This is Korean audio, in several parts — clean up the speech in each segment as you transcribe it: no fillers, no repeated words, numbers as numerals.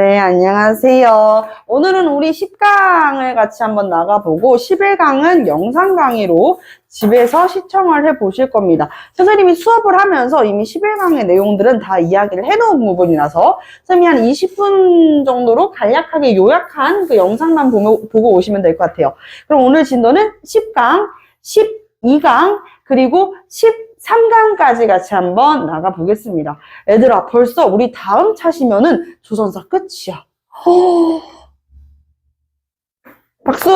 네, 안녕하세요. 오늘은 우리 10강을 같이 한번 나가보고 11강은 영상 강의로 집에서 시청을 해보실 겁니다. 선생님이 수업을 하면서 이미 11강의 내용들은 다 이야기를 해놓은 부분이라서 선생님이 한 20분 정도로 간략하게 요약한 그 영상만 보고 오시면 될 것 같아요. 그럼 오늘 진도는 10강, 12강, 그리고 13강까지 같이 한번 나가보겠습니다. 얘들아, 벌써 우리 다음 차시면은 조선사 끝이야. 박수!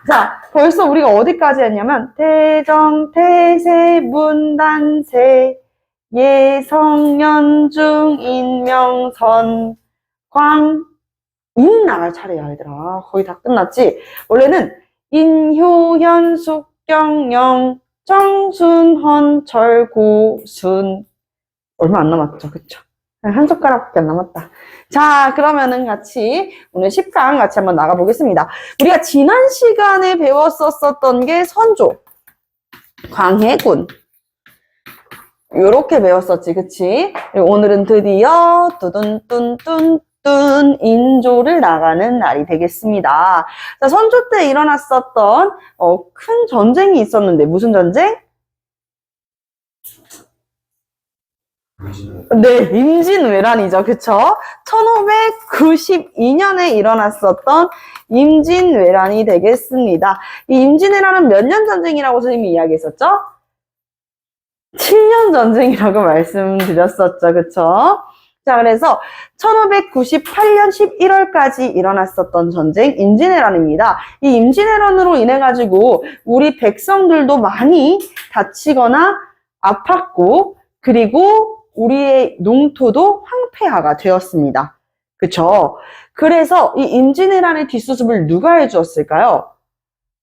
자, 벌써 우리가 어디까지 했냐면 태정, 태세, 문단세, 예성, 연중, 인명,선, 광, 인 나갈 차례야, 얘들아. 거의 다 끝났지? 원래는 인효, 현숙, 경영, 정순, 헌, 고, 순. 얼마 안 남았죠, 그쵸? 한 젓가락밖에 안 남았다. 자, 그러면은 같이 오늘 10강 같이 한번 나가보겠습니다. 우리가 지난 시간에 배웠었던 게 선조, 광해군. 요렇게 배웠었지, 그치? 그리고 오늘은 드디어 뚜둔뚠뚠뚠 인조를 나가는 날이 되겠습니다. 자, 선조 때 일어났었던 큰 전쟁이 있었는데 무슨 전쟁? 네, 임진왜란이죠. 그쵸? 1592년에 일어났었던 임진왜란이 되겠습니다. 이 임진왜란은 몇 년 전쟁이라고 선생님이 이야기했었죠? 7년 전쟁이라고 말씀드렸었죠. 그쵸? 자, 그래서 1598년 11월까지 일어났었던 전쟁 임진왜란입니다. 이 임진왜란으로 인해 가지고 우리 백성들도 많이 다치거나 아팠고, 그리고 우리의 농토도 황폐화가 되었습니다. 그쵸? 그래서 이 임진왜란의 뒷수습을 누가 해주었을까요?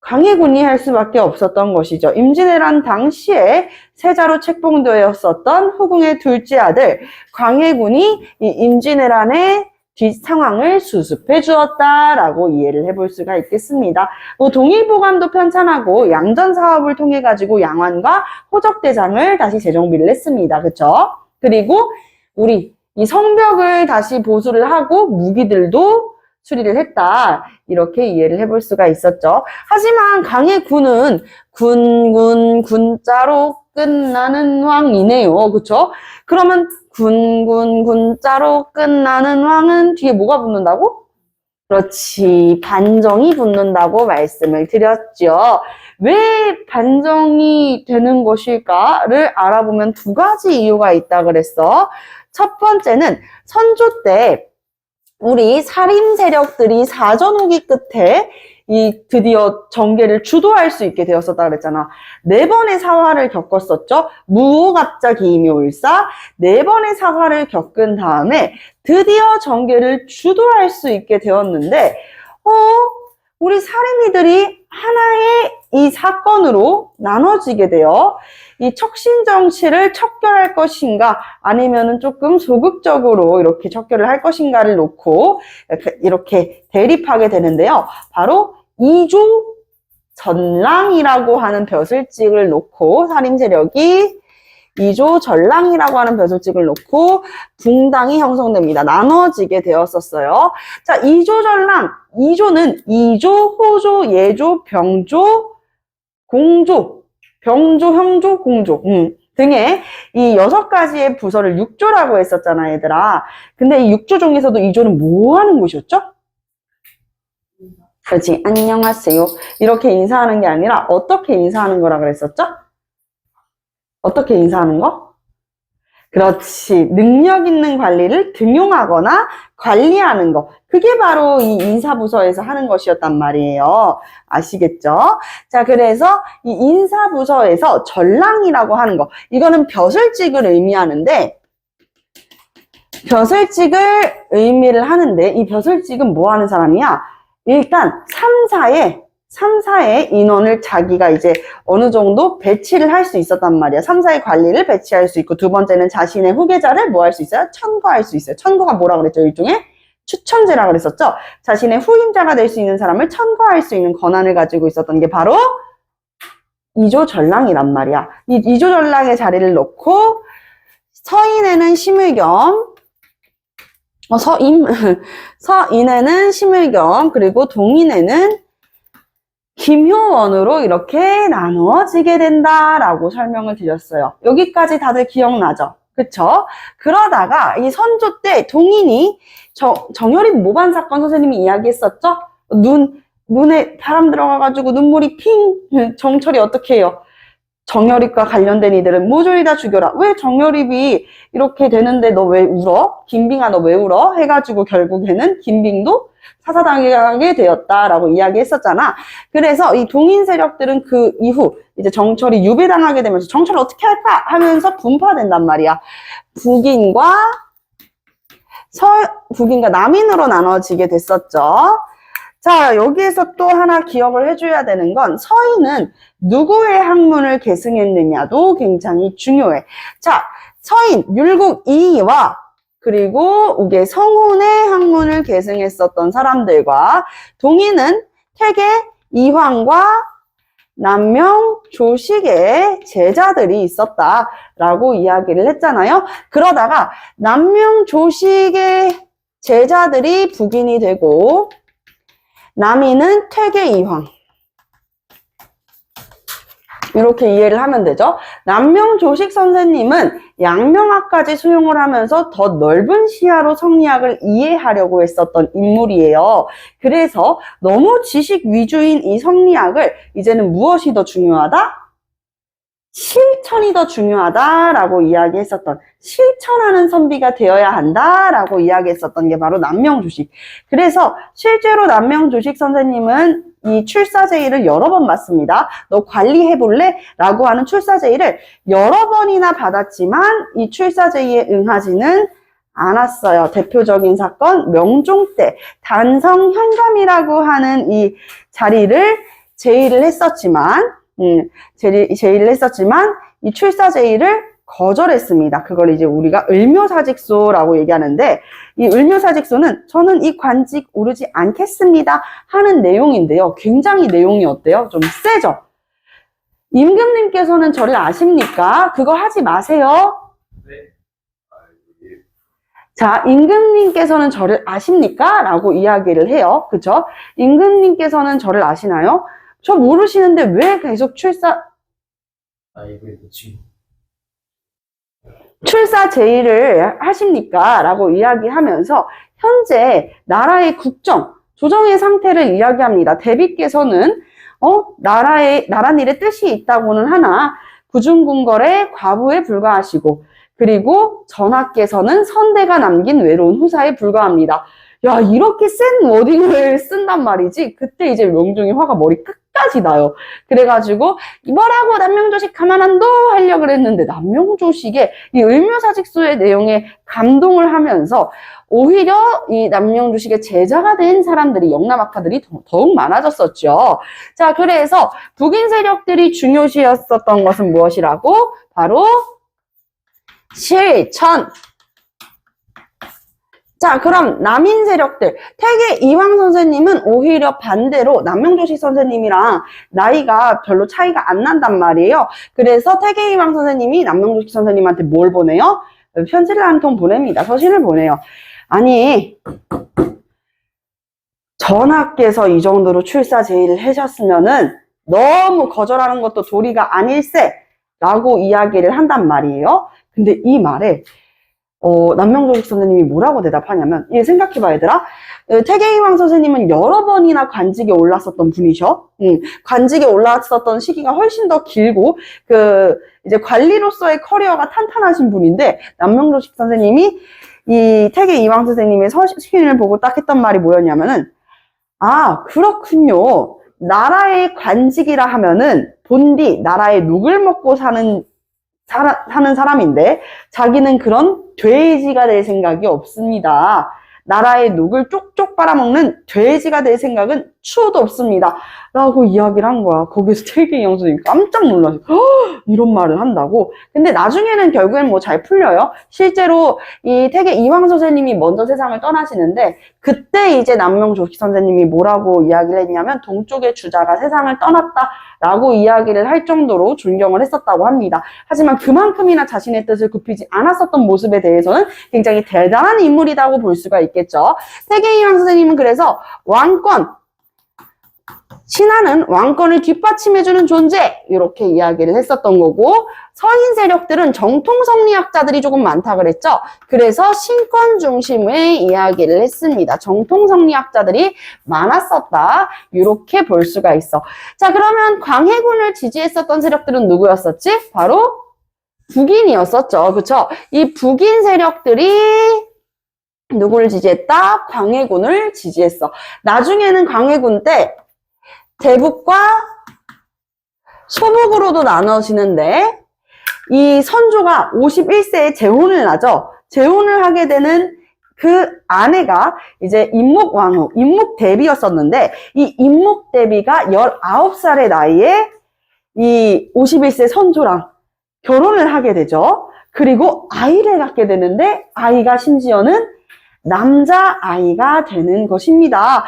광해군이 할 수밖에 없었던 것이죠. 임진왜란 당시에 세자로 책봉되었었던 후궁의 둘째 아들 광해군이 이 임진왜란의 뒷 상황을 수습해 주었다라고 이해를 해볼 수가 있겠습니다. 동일보감도 편찬하고 양전 사업을 통해 가지고 양환과 호적대장을 다시 재정비를 했습니다. 그쵸? 그리고 우리 이 성벽을 다시 보수를 하고 무기들도 수리를 했다. 이렇게 이해를 해볼 수가 있었죠. 하지만 광해군은 군자로 끝나는 왕이네요. 그쵸? 그러면 군자로 끝나는 왕은 뒤에 뭐가 붙는다고? 그렇지. 반정이 붙는다고 말씀을 드렸죠. 왜 반정이 되는 것일까를 알아보면 두 가지 이유가 있다 그랬어. 첫 번째는 선조 때 우리 살인 세력들이 사전오기 끝에 드디어 정계를 주도할 수 있게 되었었다 그랬잖아. 4번의 사화를 겪었었죠. 무오갑자 기임요일사 4번의 사화를 겪은 다음에 드디어 정계를 주도할 수 있게 되었는데 우리 살인이들이 하나의 이 사건으로 나눠지게 되어 이 척신정치를 척결할 것인가 아니면은 조금 소극적으로 이렇게 척결을 할 것인가를 놓고 이렇게 대립하게 되는데요. 바로 이조 전랑이라고 하는 벼슬직을 놓고 살인 세력이 이조 전랑이라고 하는 벼슬직을 놓고 붕당이 형성됩니다. 나눠지게 되었었어요. 자, 이조 전랑, 이조는 이조, 호조, 예조, 병조, 공조, 병조, 형조, 공조 등의 이 6가지의 부서를 육조라고 했었잖아, 얘들아. 근데 이 육조 중에서도 이조는 뭐 하는 곳이었죠? 그렇지, 안녕하세요. 이렇게 인사하는 게 아니라 어떻게 인사하는 거라 그랬었죠? 어떻게 인사하는 거? 그렇지. 능력 있는 관리를 등용하거나 관리하는 거. 그게 바로 이 인사부서에서 하는 것이었단 말이에요. 아시겠죠? 자, 그래서 이 인사부서에서 전랑이라고 하는 거. 이거는 벼슬직을 의미하는데, 벼슬직을 의미를 하는데, 이 벼슬직은 뭐 하는 사람이야? 일단 3사의 인원을 자기가 이제 어느 정도 배치를 할 수 있었단 말이야. 3사의 관리를 배치할 수 있고, 두 번째는 자신의 후계자를 뭐 할 수 있어요? 천거할 수 있어요. 천거가 뭐라 그랬죠? 일종의 추천제라 그랬었죠? 자신의 후임자가 될 수 있는 사람을 천거할 수 있는 권한을 가지고 있었던 게 바로 이조전랑이란 말이야. 이 이조전랑의 자리를 놓고 서인에는 심의겸, 서인에는 심의겸, 그리고 동인에는 김효원으로 이렇게 나누어지게 된다라고 설명을 드렸어요. 여기까지 다들 기억나죠? 그쵸? 그러다가 이 선조 때 동인이 정여립 모반 사건 선생님이 이야기했었죠? 눈에 바람 들어가가지고 눈물이 핑! 정철이 어떻게 해요? 정여립과 관련된 이들은 모조리 다 죽여라. 왜 정여립이 이렇게 되는데 너 왜 울어? 김빙아 너 왜 울어? 해가지고 결국에는 김빙도 사사당하게 되었다라고 이야기했었잖아. 그래서 이 동인 세력들은 그 이후 이제 정철이 유배당하게 되면서 정철을 어떻게 할까 하면서 분파된단 말이야. 북인과 남인으로 나눠지게 됐었죠. 자, 여기에서 또 하나 기억을 해줘야 되는 건 서인은 누구의 학문을 계승했느냐도 굉장히 중요해. 자, 서인, 율곡 이이와 그리고 우계 성훈의 학문을 계승했었던 사람들과 동인은 태계 이황과 남명 조식의 제자들이 있었다라고 이야기를 했잖아요. 그러다가 남명 조식의 제자들이 북인이 되고 남인은 퇴계 이황. 이렇게 이해를 하면 되죠. 남명 조식 선생님은 양명학까지 수용을 하면서 더 넓은 시야로 성리학을 이해하려고 했었던 인물이에요. 그래서 너무 지식 위주인 이 성리학을 이제는 무엇이 더 중요하다? 실천이 더 중요하다라고 이야기했었던, 실천하는 선비가 되어야 한다라고 이야기했었던 게 바로 남명조식. 그래서 실제로 남명조식 선생님은 이 출사제의를 여러 번 받습니다. 너 관리해볼래? 라고 하는 출사제의를 여러 번이나 받았지만 이 출사제의에 응하지는 않았어요. 대표적인 사건 명종 때 단성현감이라고 하는 이 자리를 제의를 했었지만 제의를 했었지만 이 출사 제의를 거절했습니다. 그걸 이제 우리가 을묘사직소라고 얘기하는데, 이 을묘사직소는 저는 이 관직 오르지 않겠습니다 하는 내용인데요. 굉장히 내용이 어때요? 좀 세죠? 임금님께서는 저를 아십니까? 그거 하지 마세요. 네. 자, 임금님께서는 저를 아십니까? 라고 이야기를 해요. 그쵸? 임금님께서는 저를 아시나요? 저 모르시는데 왜 계속 출사 제의를 하십니까? 라고 이야기하면서 현재 나라의 국정, 조정의 상태를 이야기합니다. 대비께서는 나라일의 뜻이 있다고는 하나 구중궁궐의 과부에 불과하시고, 그리고 전하께서는 선대가 남긴 외로운 후사에 불과합니다. 야, 이렇게 센 워딩을 쓴단 말이지. 그때 이제 명종이 화가 머리 끝까지 나요. 그래가지고 뭐라고 남명조식 가만 안 둬 하려고 그랬는데, 남명조식의 이 을묘사직소의 내용에 감동을 하면서 오히려 이 남명조식의 제자가 된 사람들이, 영남학파들이 더욱 많아졌었죠. 자, 그래서 북인 세력들이 중요시였었던 것은 무엇이라고? 바로 실천. 자, 그럼 남인 세력들, 태계 이황 선생님은 오히려 반대로 남명조식 선생님이랑 나이가 별로 차이가 안 난단 말이에요. 그래서 태계 이황 선생님이 남명조식 선생님한테 뭘 보내요? 편지를 한 통 보냅니다. 서신을 보내요. 아니, 전하께서 이 정도로 출사 제의를 하셨으면은 너무 거절하는 것도 도리가 아닐세 라고 이야기를 한단 말이에요. 근데 이 말에 남명조식 선생님이 뭐라고 대답하냐면, 생각해봐 얘들아. 태계이황 선생님은 여러 번이나 관직에 올랐었던 분이셔. 관직에 올랐었던 시기가 훨씬 더 길고 이제 관리로서의 커리어가 탄탄하신 분인데, 남명조식 선생님이 이 태계이황 선생님의 서신을 보고 딱 했던 말이 뭐였냐면은, 아, 그렇군요. 나라의 관직이라 하면은 본디 나라의 녹을 먹고 사는 사람인데 자기는 그런 돼지가 될 생각이 없습니다. 나라의 녹을 쪽쪽 빨아먹는 돼지가 될 생각은 추호도 없습니다. 라고 이야기를 한 거야. 거기서 태계영 선생님이 깜짝 놀라서 이런 말을 한다고. 근데 나중에는 결국엔 뭐 잘 풀려요. 실제로 이 태계 이황 선생님이 먼저 세상을 떠나시는데 그때 이제 남명조기 선생님이 뭐라고 이야기를 했냐면 동쪽의 주자가 세상을 떠났다라고 이야기를 할 정도로 존경을 했었다고 합니다. 하지만 그만큼이나 자신의 뜻을 굽히지 않았었던 모습에 대해서는 굉장히 대단한 인물이라고 볼 수가 있겠죠. 태계 이황 선생님은 그래서 왕권, 신하는 왕권을 뒷받침해주는 존재 이렇게 이야기를 했었던 거고 서인 세력들은 정통성리학자들이 조금 많다 그랬죠. 그래서 신권 중심의 이야기를 했습니다. 정통성리학자들이 많았었다 이렇게 볼 수가 있어. 자, 그러면 광해군을 지지했었던 세력들은 누구였었지? 바로 북인이었었죠. 그쵸? 이 북인 세력들이 누구를 지지했다? 광해군을 지지했어. 나중에는 광해군 때 대북과 소북으로도 나눠지는데 이 선조가 51세에 재혼을 하죠. 재혼을 하게 되는 그 아내가 이제 임목왕후, 임목대비였었는데 이 임목대비가 19살의 나이에 이 51세 선조랑 결혼을 하게 되죠. 그리고 아이를 갖게 되는데 아이가 심지어는 남자아이가 되는 것입니다.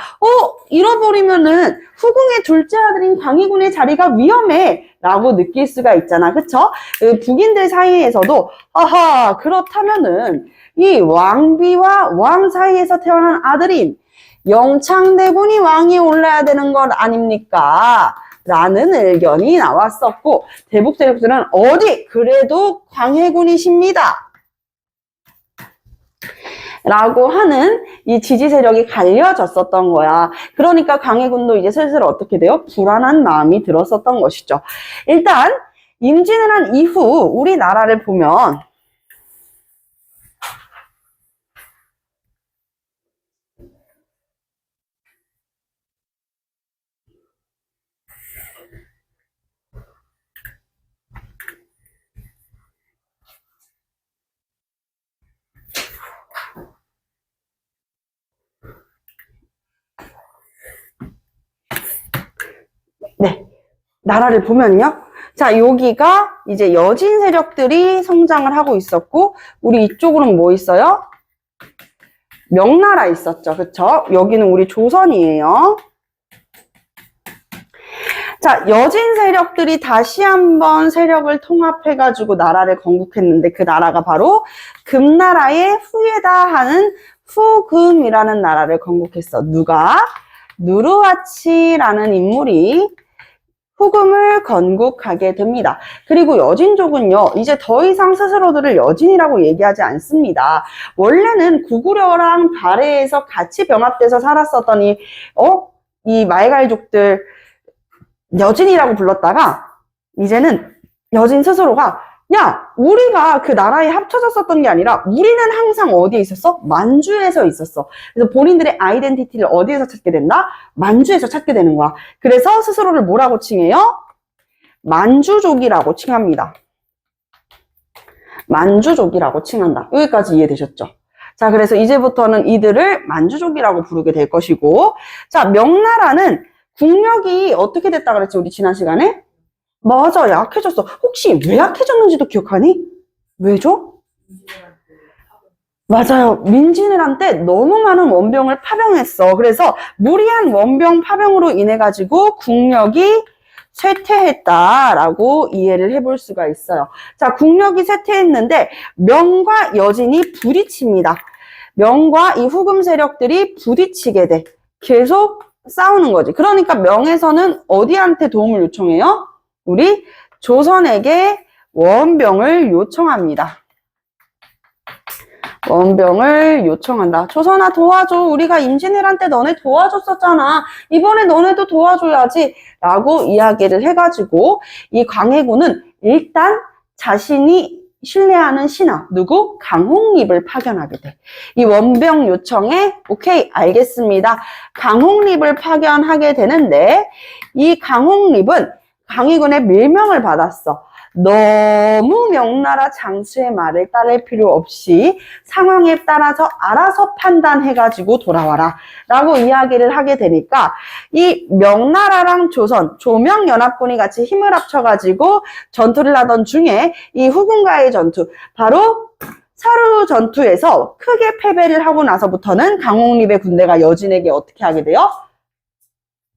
잃어버리면은 후궁의 둘째 아들인 광해군의 자리가 위험해 라고 느낄 수가 있잖아. 그쵸? 그 북인들 사이에서도 아하 그렇다면은 이 왕비와 왕 사이에서 태어난 아들인 영창대군이 왕위에 올라야 되는 것 아닙니까? 라는 의견이 나왔었고 대북 세력들은 어디 그래도 광해군이십니다. 라고 하는 이 지지 세력이 갈려졌었던 거야. 그러니까 광해군도 이제 슬슬 어떻게 돼요? 불안한 마음이 들었었던 것이죠. 일단 임진을 한 이후 우리나라를 보면 네, 나라를 보면요. 자, 여기가 이제 여진 세력들이 성장을 하고 있었고 우리 이쪽으로는 뭐 있어요? 명나라 있었죠. 그쵸? 여기는 우리 조선이에요. 자, 여진 세력들이 다시 한번 세력을 통합해가지고 나라를 건국했는데 그 나라가 바로 금나라의 후예다 하는 후금이라는 나라를 건국했어. 누가? 누르하치라는 인물이 후금을 건국하게 됩니다. 그리고 여진족은요, 이제 더 이상 스스로들을 여진이라고 얘기하지 않습니다. 원래는 구구려랑 발해에서 같이 병합돼서 살았었던 이 말갈족들 여진이라고 불렀다가 이제는 여진 스스로가 야, 우리가 그 나라에 합쳐졌었던 게 아니라 우리는 항상 어디에 있었어? 만주에서 있었어. 그래서 본인들의 아이덴티티를 어디에서 찾게 된다? 만주에서 찾게 되는 거야. 그래서 스스로를 뭐라고 칭해요? 만주족이라고 칭합니다. 만주족이라고 칭한다. 여기까지 이해되셨죠? 자, 그래서 이제부터는 이들을 만주족이라고 부르게 될 것이고, 자, 명나라는 국력이 어떻게 됐다 그랬지, 우리 지난 시간에? 맞아, 약해졌어. 혹시 왜 약해졌는지도 기억하니? 왜죠? 맞아요. 민진왜란 때 너무 많은 원병을 파병했어. 그래서 무리한 원병 파병으로 인해 가지고 국력이 쇠퇴했다라고 이해를 해볼 수가 있어요. 자, 국력이 쇠퇴했는데 명과 여진이 부딪힙니다. 명과 이 후금 세력들이 부딪히게 돼. 계속 싸우는 거지. 그러니까 명에서는 어디한테 도움을 요청해요? 우리 조선에게 원병을 요청합니다. 원병을 요청한다. 조선아 도와줘. 우리가 임진왜란 때 너네 도와줬었잖아. 이번에 너네도 도와줘야지. 라고 이야기를 해가지고 이 광해군은 일단 자신이 신뢰하는 신하 누구? 강홍립을 파견하게 돼. 이 원병 요청에 오케이 알겠습니다. 강홍립을 파견하게 되는데 이 강홍립은 광해군의 밀명을 받았어. 너무 명나라 장수의 말을 따를 필요 없이 상황에 따라서 알아서 판단해가지고 돌아와라 라고 이야기를 하게 되니까 이 명나라랑 조선, 조명연합군이 같이 힘을 합쳐가지고 전투를 하던 중에 이 후군과의 전투, 바로 사루 전투에서 크게 패배를 하고 나서부터는 강홍립의 군대가 여진에게 어떻게 하게 돼요?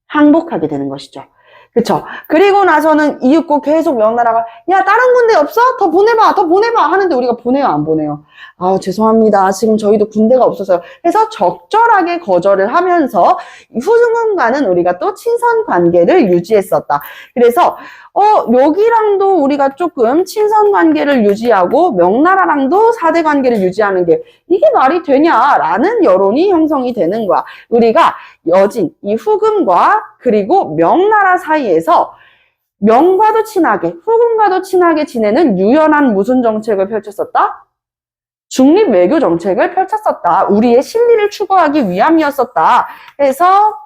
항복하게 되는 것이죠. 그쵸? 그리고 나서는 이윽고 계속 명나라가 야 다른 군대 없어? 더 보내봐 더 보내봐 하는데 우리가 보내요 안 보내요? 아 죄송합니다 지금 저희도 군대가 없어서요. 그래서 적절하게 거절을 하면서 후승군과는 우리가 또 친선 관계를 유지했었다. 그래서 여기랑도 우리가 조금 친선 관계를 유지하고 명나라랑도 사대 관계를 유지하는 게 이게 말이 되냐라는 여론이 형성이 되는 거야. 우리가 여진, 이 후금과 그리고 명나라 사이에서 명과도 친하게, 후금과도 친하게 지내는 유연한 무슨 정책을 펼쳤었다? 중립 외교 정책을 펼쳤었다. 우리의 실리를 추구하기 위함이었었다. 해서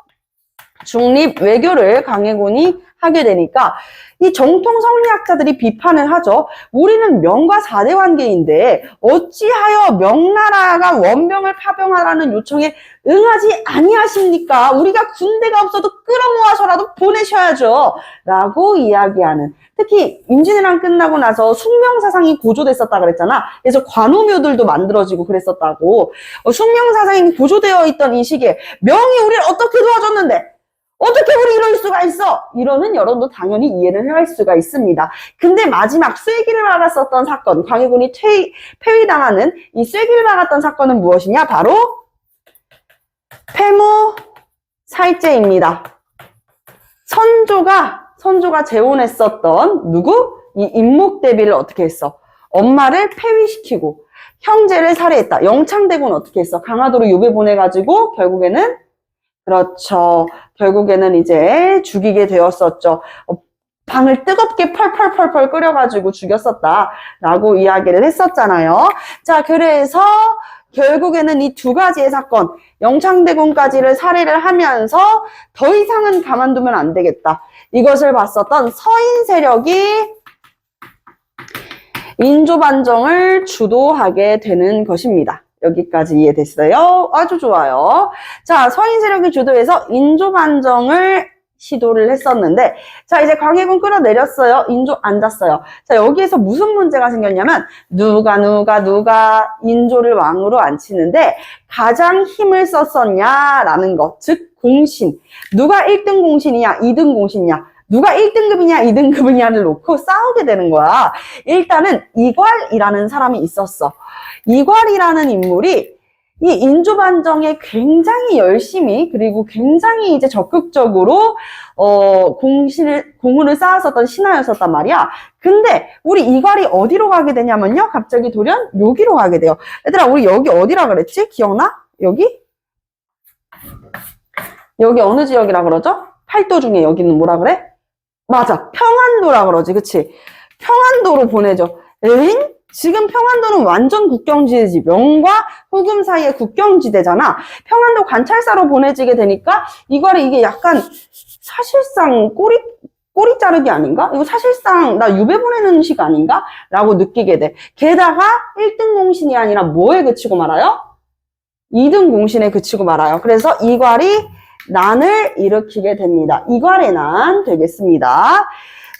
중립 외교를 강해군이 하게 되니까 이 정통 성리학자들이 비판을 하죠. 우리는 명과 사대 관계인데 어찌하여 명나라가 원병을 파병하라는 요청에 응하지 아니하십니까? 우리가 군대가 없어도 끌어모아서라도 보내셔야죠. 라고 이야기하는, 특히 임진왜란 끝나고 나서 숙명사상이 고조됐었다 그랬잖아. 그래서 관우묘들도 만들어지고 그랬었다고. 숙명사상이 고조되어 있던 이 시기에 명이 우리를 어떻게 도와줬는데 어떻게 우리 이럴 수가 있어? 이러는 여론도 당연히 이해를 할 수가 있습니다. 근데 마지막 쐐기를 박았었던 사건, 광해군이 폐위당하는 이 쐐기를 박았던 사건은 무엇이냐? 바로 폐무살제입니다. 선조가 재혼했었던 누구? 이 임목대비를 어떻게 했어? 엄마를 폐위시키고 형제를 살해했다. 영창대군 어떻게 했어? 강화도로 유배 보내가지고 결국에는, 그렇죠, 결국에는 이제 죽이게 되었었죠. 방을 뜨겁게 펄펄펄펄 끓여가지고 죽였었다라고 이야기를 했었잖아요. 자, 그래서 결국에는 이 두 가지의 사건, 영창대군까지를 살해를 하면서 더 이상은 가만두면 안 되겠다. 이것을 봤었던 서인 세력이 인조반정을 주도하게 되는 것입니다. 여기까지 이해됐어요? 아주 좋아요. 자, 서인 세력이 주도해서 인조반정을 시도를 했었는데, 자, 이제 광해군 끌어내렸어요. 인조 앉았어요. 자, 여기에서 무슨 문제가 생겼냐면, 누가 인조를 왕으로 앉히는데 가장 힘을 썼었냐라는 것. 즉, 공신. 누가 1등 공신이냐, 2등 공신이냐. 누가 1등급이냐, 2등급이냐를 놓고 싸우게 되는 거야. 일단은 이괄이라는 사람이 있었어. 이괄이라는 인물이 이 인조반정에 굉장히 열심히, 그리고 굉장히 이제 적극적으로 공훈을 쌓았었던 신하였었단 말이야. 근데 우리 이괄이 어디로 가게 되냐면요, 갑자기 돌연 여기로 가게 돼요. 얘들아, 우리 여기 어디라 그랬지? 기억나? 여기 어느 지역이라 그러죠? 팔도 중에 여기는 뭐라 그래? 맞아, 평안도라 그러지, 그치? 평안도로 보내죠. 에잉? 지금 평안도는 완전 국경지대지. 명과 후금 사이의 국경지대잖아. 평안도 관찰사로 보내지게 되니까 이거를 이게 약간 사실상 꼬리 자르기 아닌가? 이거 사실상 나 유배 보내는 식 아닌가? 라고 느끼게 돼. 게다가 1등 공신이 아니라 뭐에 그치고 말아요? 2등 공신에 그치고 말아요. 그래서 이괄이 난을 일으키게 됩니다. 이괄의 난 되겠습니다.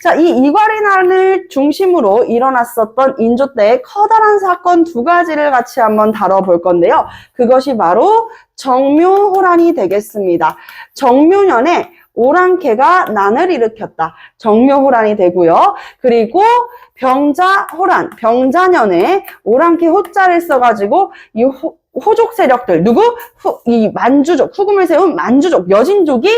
자, 이 이괄의 난을 중심으로 일어났었던 인조 때의 커다란 사건 두 가지를 같이 한번 다뤄볼 건데요. 그것이 바로 정묘호란이 되겠습니다. 정묘년에 오랑캐가 난을 일으켰다. 정묘호란이 되고요. 그리고 병자호란, 병자년에 오랑캐 호자를 써가지고 이 호족 세력들, 누구? 이 만주족, 후금을 세운 만주족, 여진족이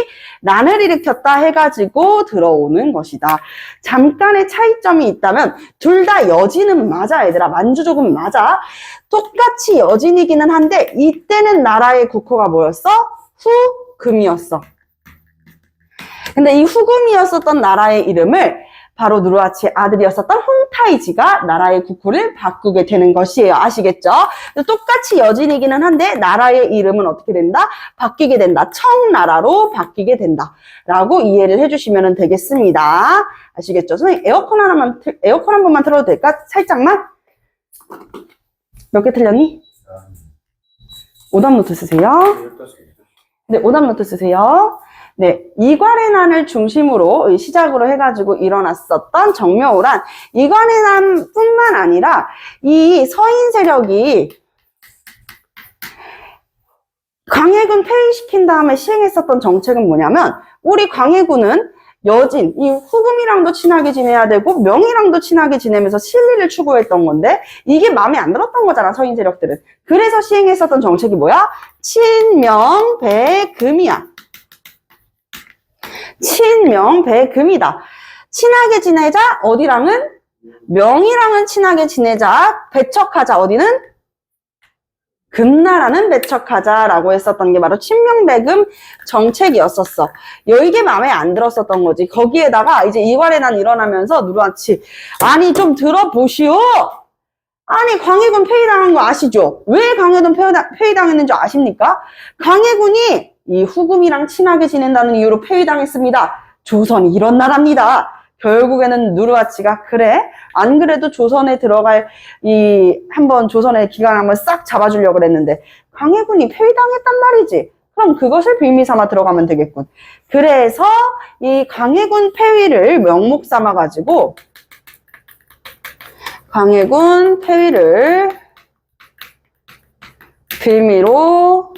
난을 일으켰다 해가지고 들어오는 것이다. 잠깐의 차이점이 있다면 둘 다 여진은 맞아, 얘들아. 만주족은 맞아. 똑같이 여진이기는 한데 이때는 나라의 국호가 뭐였어? 후금이었어. 근데 이 후금이었었던 나라의 이름을 바로 누르하치의 아들이었었던 홍타이지가 나라의 국호를 바꾸게 되는 것이에요. 아시겠죠? 똑같이 여진이기는 한데 나라의 이름은 어떻게 된다? 바뀌게 된다. 청나라로 바뀌게 된다. 라고 이해를 해주시면 되겠습니다. 아시겠죠? 선생님 에어컨 한 번만 틀어도 될까? 살짝만? 몇 개 틀렸니? 오답노트 쓰세요. 네, 오답노트 쓰세요. 네, 이괄해난을 중심으로 시작으로 해가지고 일어났었던 정묘호란, 이괄해난 뿐만 아니라 이 서인 세력이 광해군 폐위시킨 다음에 시행했었던 정책은 뭐냐면, 우리 광해군은 여진, 이 후금이랑도 친하게 지내야 되고 명이랑도 친하게 지내면서 실리를 추구했던 건데 이게 마음에 안 들었던 거잖아, 서인 세력들은. 그래서 시행했었던 정책이 뭐야? 친명배금이야. 친명배금이다. 친하게 지내자. 어디랑은? 명이랑은 친하게 지내자. 배척하자. 어디는? 금나라는 배척하자라고 했었던 게 바로 친명배금 정책이었었어. 이게 마음에 안 들었었던 거지. 거기에다가 이제 이괄해난 일어나면서 누르하치, 아니 좀 들어보시오. 아니 광해군 폐위당한 거 아시죠? 왜 광해군 폐위당했는지 아십니까? 광해군이 이 후금이랑 친하게 지낸다는 이유로 폐위당했습니다. 조선이 이런 나라입니다. 결국에는 누르하치가 그래? 안 그래도 조선에 들어갈 한번 조선의 기강을 한번 싹 잡아주려고 그랬는데 광해군이 폐위당했단 말이지. 그럼 그것을 빌미 삼아 들어가면 되겠군. 그래서 이 광해군 폐위를 명목 삼아 가지고 광해군 폐위를 빌미로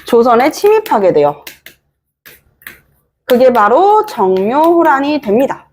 조선에 침입하게 돼요. 그게 바로 정묘호란이 됩니다.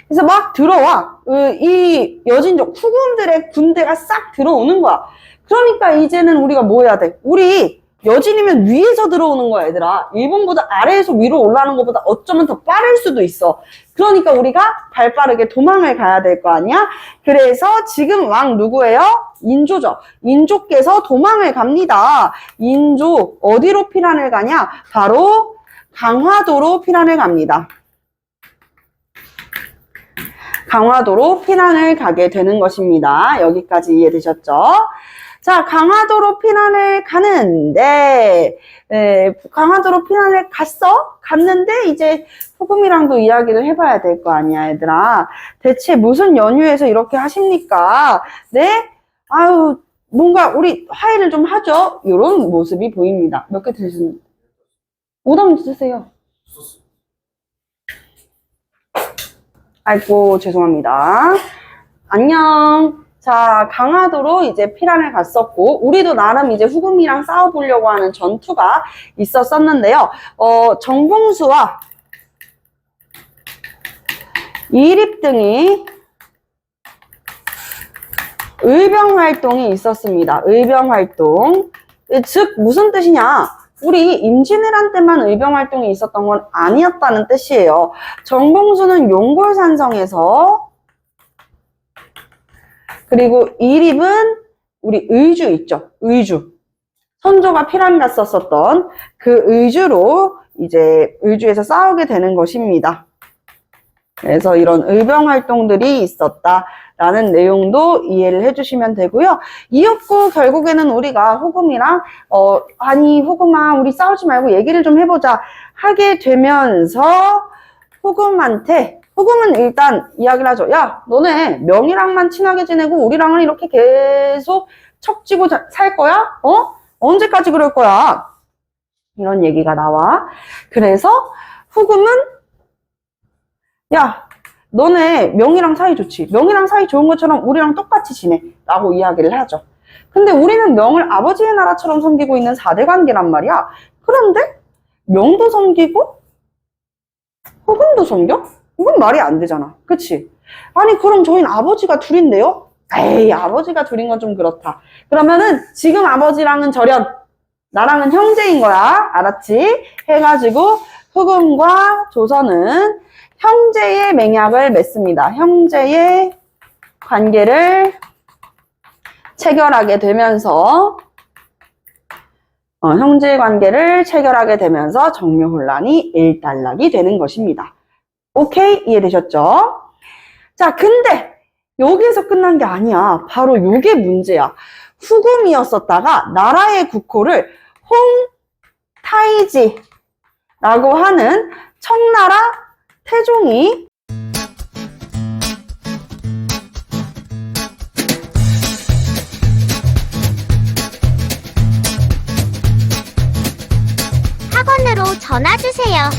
그래서 막 들어와. 이 여진족, 후금들의 군대가 싹 들어오는 거야. 그러니까 이제는 우리가 뭐 해야 돼? 우리 여진이면 위에서 들어오는 거야, 얘들아. 일본보다 아래에서 위로 올라가는 것보다 어쩌면 더 빠를 수도 있어. 그러니까 우리가 발 빠르게 도망을 가야 될 거 아니야? 그래서 지금 왕 누구예요? 인조죠. 인조께서 도망을 갑니다. 인조, 어디로 피난을 가냐? 바로 강화도로 피난을 갑니다. 강화도로 피난을 가게 되는 것입니다. 여기까지 이해되셨죠? 자, 강화도로 피난을 가는데, 강화도로 피난을 갔는데, 이제 후금이랑도 이야기를 해봐야 될 거 아니야, 얘들아. 대체 무슨 연유에서 이렇게 하십니까? 네? 아유, 뭔가 우리 화해를 좀 하죠? 이런 모습이 보입니다. 몇 개 들으셨나요? 오답 쓰세요. 아이고, 죄송합니다. 안녕. 자, 강화도로 이제 피난을 갔었고, 우리도 나름 이제 후금이랑 싸워보려고 하는 전투가 있었었는데요. 정봉수와 이립 등이 의병활동이 있었습니다. 의병활동. 즉, 무슨 뜻이냐? 우리 임진왜란 때만 의병활동이 있었던 건 아니었다는 뜻이에요. 정봉수는 용골산성에서, 그리고 이립은 우리 의주 있죠. 의주. 선조가 피난 갔었던 그 의주로 이제 의주에서 싸우게 되는 것입니다. 그래서 이런 의병활동들이 있었다라는 내용도 이해를 해주시면 되고요. 이윽고 결국에는 우리가 후금이랑 아니 후금아 우리 싸우지 말고 얘기를 좀 해보자 하게 되면서 후금은 일단 이야기를 하죠. 야, 너네 명이랑만 친하게 지내고 우리랑은 이렇게 계속 척지고 살 거야? 언제까지 그럴 거야? 이런 얘기가 나와. 그래서 후금은 야, 너네 명이랑 사이 좋지. 명이랑 사이 좋은 것처럼 우리랑 똑같이 지내. 라고 이야기를 하죠. 근데 우리는 명을 아버지의 나라처럼 섬기고 있는 4대 관계란 말이야. 그런데 명도 섬기고 후금도 섬겨? 이건 말이 안 되잖아. 그치? 아니 그럼 저희는 아버지가 둘인데요? 에이, 아버지가 둘인 건 좀 그렇다. 그러면은 지금 아버지랑은 절연, 나랑은 형제인 거야. 알았지? 해가지고 후금과 조선은 형제의 맹약을 맺습니다. 형제의 관계를 체결하게 되면서 형제의 관계를 체결하게 되면서 정묘혼란이 일단락이 되는 것입니다. 오케이? 이해되셨죠? 자, 근데 여기에서 끝난 게 아니야. 바로 요게 문제야. 후금이었었다가 나라의 국호를 홍타이지라고 하는 청나라 태종이 학원으로 전화 주세요.